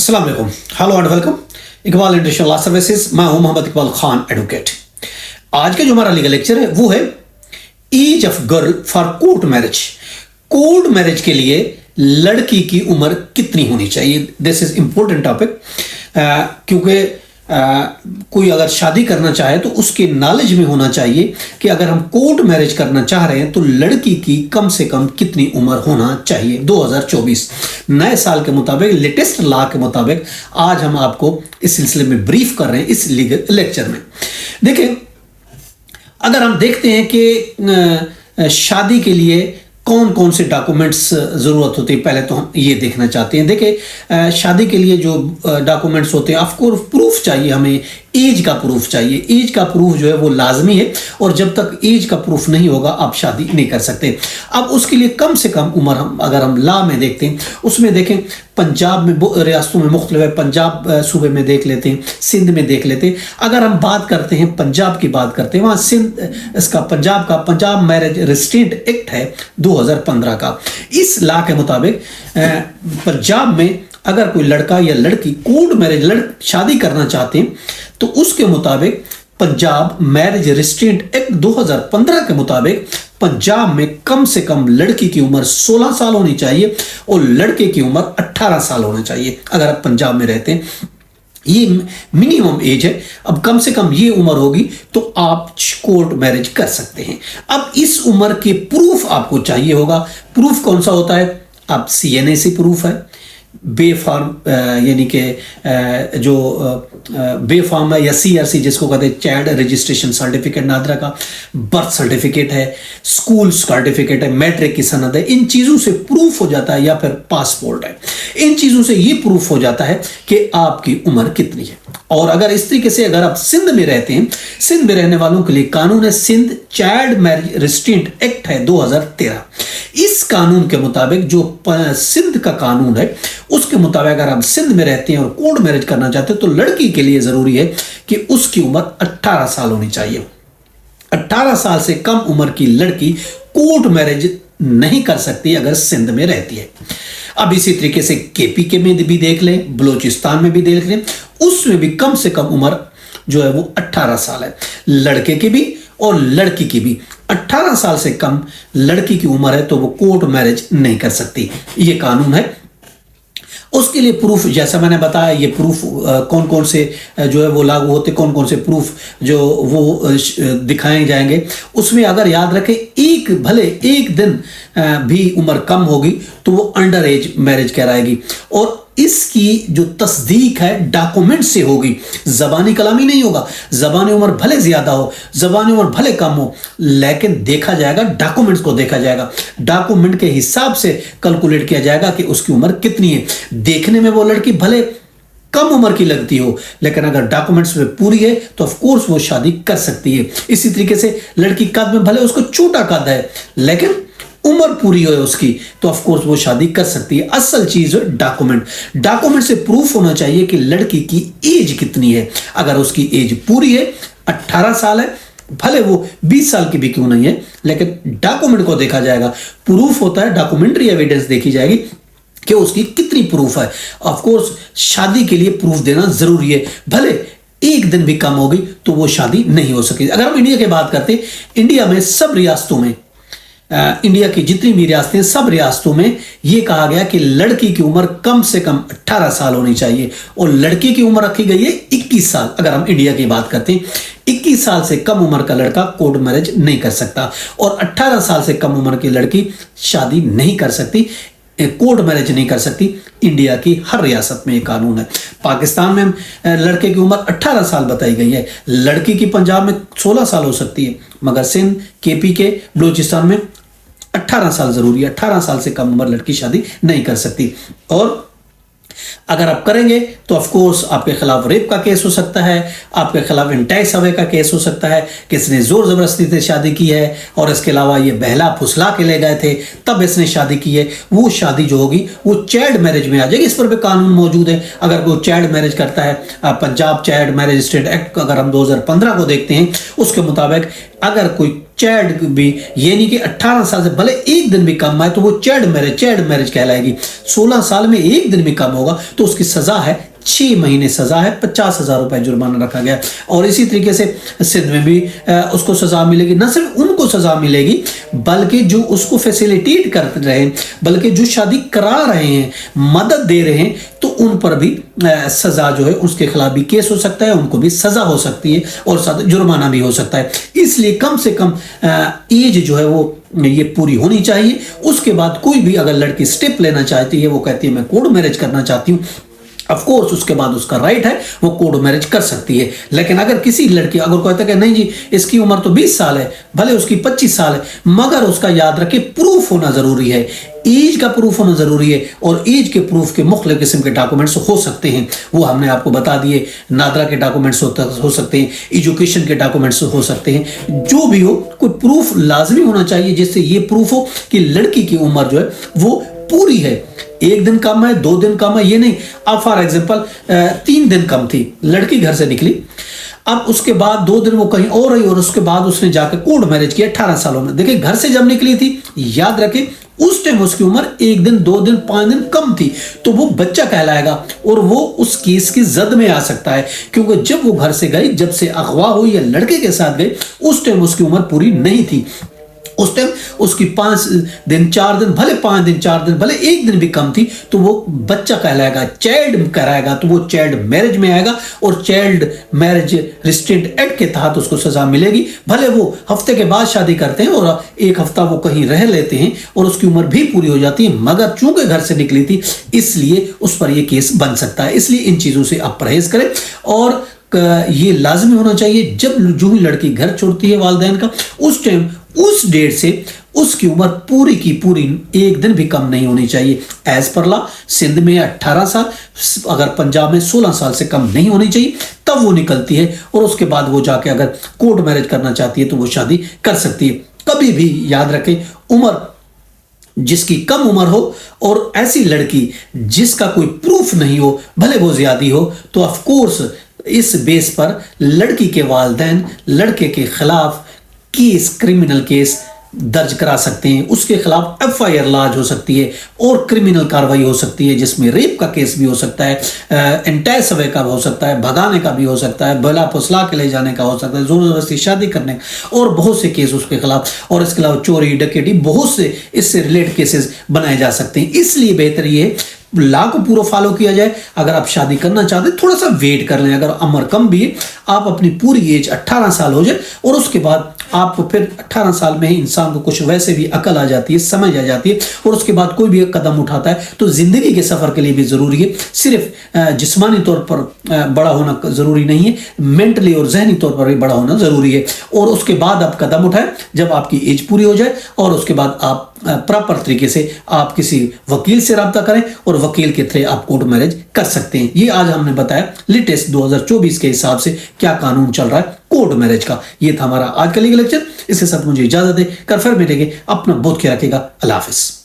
अस्सलाम वालेकुम, hello and welcome. Iqbal international law services, मैं हूं मोहम्मद इकबाल खान एडवोकेट। आज का जो हमारा लीगल लेक्चर है वो है age of girl for court marriage. Court marriage के लिए लड़की की उम्र कितनी होनी चाहिए। दिस इज इंपॉर्टेंट टॉपिक, क्योंकि कोई अगर शादी करना चाहे तो उसके नॉलेज में होना चाहिए कि अगर हम कोर्ट मैरिज करना चाह रहे हैं तो लड़की की कम से कम कितनी उम्र होना चाहिए। 2024 नए साल के मुताबिक, लेटेस्ट लॉ के मुताबिक आज हम आपको इस सिलसिले में ब्रीफ कर रहे हैं इस लीगल लेक्चर में। देखिए, अगर हम देखते हैं कि शादी के लिए कौन कौन से डॉक्यूमेंट्स ज़रूरत होती है, पहले तो हम ये देखना चाहते हैं। देखिए, शादी के लिए जो डॉक्यूमेंट्स होते हैं, ऑफकोर्स प्रूफ चाहिए, हमें एज का प्रूफ चाहिए। एज का प्रूफ जो है वो लाजमी है, और जब तक एज का प्रूफ नहीं होगा आप शादी नहीं कर सकते। अब उसके लिए कम से कम उम्र, हम अगर हम लॉ में देखते हैं, उसमें देखें पंजाब में, रियासतों में मुख्तलिफ है, पंजाब सूबे में देख लेते हैं, सिंध में देख लेते हैं। अगर हम बात करते हैं पंजाब की, बात करते हैं, वहाँ सिंध इसका पंजाब मैरिज रिस्ट्रेंट एक्ट है 2015 का। इस लॉ के मुताबिक पंजाब में अगर कोई लड़का या लड़की कोर्ट मैरिज शादी करना चाहते हैं तो उसके मुताबिक पंजाब मैरिज रिस्ट्रेंट एक्ट 2015 के मुताबिक पंजाब में कम से कम लड़की की उम्र 16 साल होनी चाहिए और लड़के की उम्र 18 साल होना चाहिए। अगर आप पंजाब में रहते हैं, ये मिनिमम एज है। अब कम से कम ये उम्र होगी तो आप कोर्ट मैरिज कर सकते हैं। अब इस उम्र के प्रूफ आपको चाहिए होगा। प्रूफ कौन सा होता है? अब CNAC प्रूफ है, बे फॉर्म यानी कि जो बे फॉर्म है, या CRC जिसको कहते हैं, चाइल्ड रजिस्ट्रेशन सर्टिफिकेट नादरा का, बर्थ सर्टिफिकेट है, स्कूल सर्टिफिकेट है, मैट्रिक की सनद है। इन चीज़ों से प्रूफ हो जाता है, या फिर पासपोर्ट है। इन चीज़ों से ये प्रूफ हो जाता है कि आपकी उम्र कितनी है। और अगर इस तरीके से अगर आप सिंध में रहते हैं, सिंध में रहने वालों के लिए कानून है Sindh child marriage restraint act है 2013। इस कानून के मुताबिक, जो सिंध का कानून है उसके मुताबिक, अगर आप सिंध में रहते हैं और कोर्ट मैरिज करना चाहते हैं तो लड़की के लिए जरूरी है कि उसकी उम्र 18 साल होनी चाहिए। 18 साल से कम उम्र की लड़की कोर्ट मैरिज नहीं कर सकती अगर सिंध में रहती है। अब इसी तरीके से KP में भी देख लें, बलूचिस्तान में भी देख लें, उसमें भी कम से कम उम्र जो है वो 18 साल है। लड़के की भी और लड़की की भी 18 साल से कम लड़की की उम्र है तो वो कोर्ट मैरिज नहीं कर सकती। ये कानून है। उसके लिए प्रूफ, जैसा मैंने बताया, ये प्रूफ कौन कौन से जो है वो लागू होते, कौन कौन से प्रूफ जो वो दिखाए जाएंगे। उसमें अगर याद रखें, भले एक दिन भी उम्र कम होगी तो वो अंडर एज मैरिज कहलाएगी, और इसकी जो तस्दीक है डॉक्यूमेंट से होगी, जबानी कलामी नहीं होगा। जबानी उम्र भले ज्यादा हो, जबानी उम्र भले कम हो, लेकिन देखा जाएगा, डॉक्यूमेंट्स को देखा जाएगा, डॉक्यूमेंट के हिसाब से कैलकुलेट किया जाएगा कि उसकी उम्र कितनी है। देखने में वो लड़की भले कम उम्र की लगती हो, लेकिन अगर डॉक्यूमेंट्स में पूरी है तो ऑफ कोर्स वो शादी कर सकती है। इसी तरीके से लड़की कद में भले उसको छोटा कद है, लेकिन उम्र पूरी हो उसकी, तो ऑफ कोर्स वो शादी कर सकती है। असल चीज डॉक्यूमेंट से प्रूफ होना चाहिए कि लड़की की एज कितनी है। अगर उसकी एज पूरी है, 18 साल है, भले वो 20 साल की भी क्यों नहीं है, लेकिन डॉक्यूमेंट को देखा जाएगा। प्रूफ होता है, डॉक्यूमेंट्री एविडेंस देखी जाएगी कि उसकी कितनी प्रूफ है। ऑफ कोर्स शादी के लिए प्रूफ देना जरूरी है, भले एक दिन भी कम होगी तो वो शादी नहीं हो सकेगी। अगर हम इंडिया की बात करते हैं, इंडिया में सब रियासतों में, इंडिया की जितनी भी रियासतें, सब रियासतों में यह कहा गया कि लड़की की उम्र कम से कम 18 साल होनी चाहिए और लड़के की उम्र रखी गई है 21 साल। अगर हम इंडिया की बात करते हैं, 21 साल से कम उम्र का लड़का कोर्ट मैरिज नहीं कर सकता, और 18 साल से कम उम्र की लड़की शादी नहीं कर सकती, कोर्ट मैरिज नहीं कर सकती। इंडिया की हर रियासत में ये कानून है। पाकिस्तान में लड़के की उम्र 18 साल बताई गई है, लड़की की पंजाब में 16 साल हो सकती है, मगर सिंध, KP के, बलूचिस्तान में 18 साल जरूरी है। 18 साल से कम उम्र लड़की शादी नहीं कर सकती। और अगर आप करेंगे तो ऑफ कोर्स आपके खिलाफ रेप का केस हो सकता है, आपके खिलाफ इंटेक्स अवे का केस हो सकता है, किसने जोर जबरदस्ती से शादी की है, और इसके अलावा ये बहला फुसला के ले गए थे तब इसने शादी की है, वो शादी जो होगी वो चाइल्ड मैरिज में आ जाएगी। इस पर भी कानून मौजूद है। अगर कोई चाइल्ड मैरिज करता है, Punjab child marriage restraint act अगर हम 2015 को देखते हैं, उसके मुताबिक अगर कोई चाइल्ड भी, ये नहीं कि 18 साल से भले एक दिन भी कम आए तो वो चाइल्ड मैरिज कहलाएगी। 16 साल में एक दिन भी कम होगा तो उसकी सजा है 6 महीने सजा है, 50,000 रुपए जुर्माना रखा गया। और इसी तरीके से सिंध में भी उसको सजा मिलेगी। न सिर्फ उनको सजा मिलेगी बल्कि जो उसको फैसिलिटेट कर रहे हैं, बल्कि जो शादी करा रहे हैं, मदद दे रहे हैं, तो उन पर भी सजा जो है उसके खिलाफ भी केस हो सकता है, उनको भी सजा हो सकती है और साथ जुर्माना भी हो सकता है। इसलिए कम से कम एज जो है वो ये पूरी होनी चाहिए। उसके बाद कोई भी अगर लड़की स्टेप लेना चाहती है, वो कहती है मैं कोर्ट मैरिज करना चाहती हूँ, ऑफ कोर्स उसके बाद उसका राइट है, वो कोर्ट मैरिज कर सकती है। लेकिन अगर किसी लड़की अगर कहता है कि नहीं जी इसकी उम्र तो 20 साल है, भले उसकी 25 साल है, मगर उसका याद रखे प्रूफ होना जरूरी है, एज का प्रूफ होना जरूरी है। और एज के प्रूफ के मुख्तलिफ किस्म के डॉक्यूमेंट्स हो सकते हैं, वो हमने आपको बता दिए। नादरा के डॉक्यूमेंट्स हो सकते हैं, एजुकेशन के डॉक्यूमेंट्स हो सकते हैं, जो भी हो कोई प्रूफ लाजमी होना चाहिए जिससे ये प्रूफ हो कि लड़की की उम्र जो है वो पूरी है। एक दिन कम है, 2 दिन कम है, ये नहीं। अब फॉर एग्जांपल 3 दिन कम थी, लड़की घर से निकली, अब उसके बाद 2 दिन वो कहीं और रही और उसके बाद उसने जाकर कोर्ट मैरिज किया 18 सालों में। देखिए घर से जब निकली थी, याद रखें उस टाइम उसकी उम्र 1 दिन, 2 दिन, 5 दिन कम थी, तो वो बच्चा कहलाएगा और वो उस केस की जद में आ सकता है। क्योंकि जब वो घर से गई, जब से अगवा हुई या लड़के के साथ गई, उस टाइम उसकी उम्र पूरी नहीं थी। उस टाइम उसकी 5 दिन 4 दिन, भले 5 दिन 4 दिन, भले 1 दिन भी कम थी, तो वो बच्चा कहलाएगा, चाइल्ड कहलाएगा, तो वो चाइल्ड मैरिज में आएगा और चाइल्ड मैरिज रिस्ट्रेंट एक्ट के तहत उसको सजा मिलेगी। भले वो हफ्ते के बाद शादी करते हैं और 1 हफ्ता वो कहीं रह लेते हैं और उसकी उम्र भी पूरी हो जाती है, मगर चूंकि घर से निकली थी इसलिए उस पर यह केस बन सकता है। इसलिए इन चीजों से आप परहेज करें। और ये लाजमी होना चाहिए जब जो ही लड़की घर छोड़ती है वालिदैन का, उस टाइम उस डेट से उसकी उम्र पूरी की पूरी 1 दिन भी कम नहीं होनी चाहिए। एज पर लॉ सिंध में 18 साल, अगर पंजाब में 16 साल से कम नहीं होनी चाहिए, तब वो निकलती है और उसके बाद वो जाके अगर कोर्ट मैरिज करना चाहती है तो वो शादी कर सकती है। कभी भी याद रखें, उम्र जिसकी कम उम्र हो और ऐसी लड़की जिसका कोई प्रूफ नहीं हो, भले वो ज्यादा हो, तो ऑफ कोर्स इस बेस पर लड़की के वालिदैन लड़के के खिलाफ केस, क्रिमिनल केस दर्ज करा सकते हैं, उसके खिलाफ FIR लॉन्च हो सकती है और क्रिमिनल कार्रवाई हो सकती है, जिसमें रेप का केस भी हो सकता है, एंटाइसवे का हो सकता है, भगाने का भी हो सकता है, बला फुसला के ले जाने का हो सकता है, जोर जबरदस्ती शादी करने और बहुत से केस उसके खिलाफ। और इसके अलावा चोरी, डकैती, बहुत से इससे रिलेटेड केसेस बनाए जा सकते हैं। इसलिए बेहतर ये है लॉ को पूरा फॉलो किया जाए। अगर आप शादी करना चाहते हैं थोड़ा सा वेट कर लें, अगर उम्र कम भी है, आप अपनी पूरी एज 18 साल हो जाए और उसके बाद आप फिर 18 साल में ही इंसान को कुछ वैसे भी अकल आ जाती है, समझ आ जाती है और उसके बाद कोई भी कदम उठाता है तो जिंदगी के सफर के लिए भी जरूरी है। सिर्फ जिस्मानी तौर पर बड़ा होना जरूरी नहीं है, मेंटली और जहनी तौर पर भी बड़ा होना जरूरी है। और उसके बाद आप कदम उठाएं जब आपकी एज पूरी हो जाए और उसके बाद आप प्रॉपर तरीके से आप किसी वकील से रब्ता करें और वकील के थ्रू आप कोर्ट मैरिज कर सकते हैं। ये आज हमने बताया लेटेस्ट 2024 के हिसाब से क्या कानून चल रहा है कोर्ट मैरिज का। ये था हमारा आज का लीगल लेक्चर। इसके साथ मुझे इजाजत दे कर फिर मिलेंगे। अपना बहुत ख्याल रखिएगा। अल्लाह हाफिज।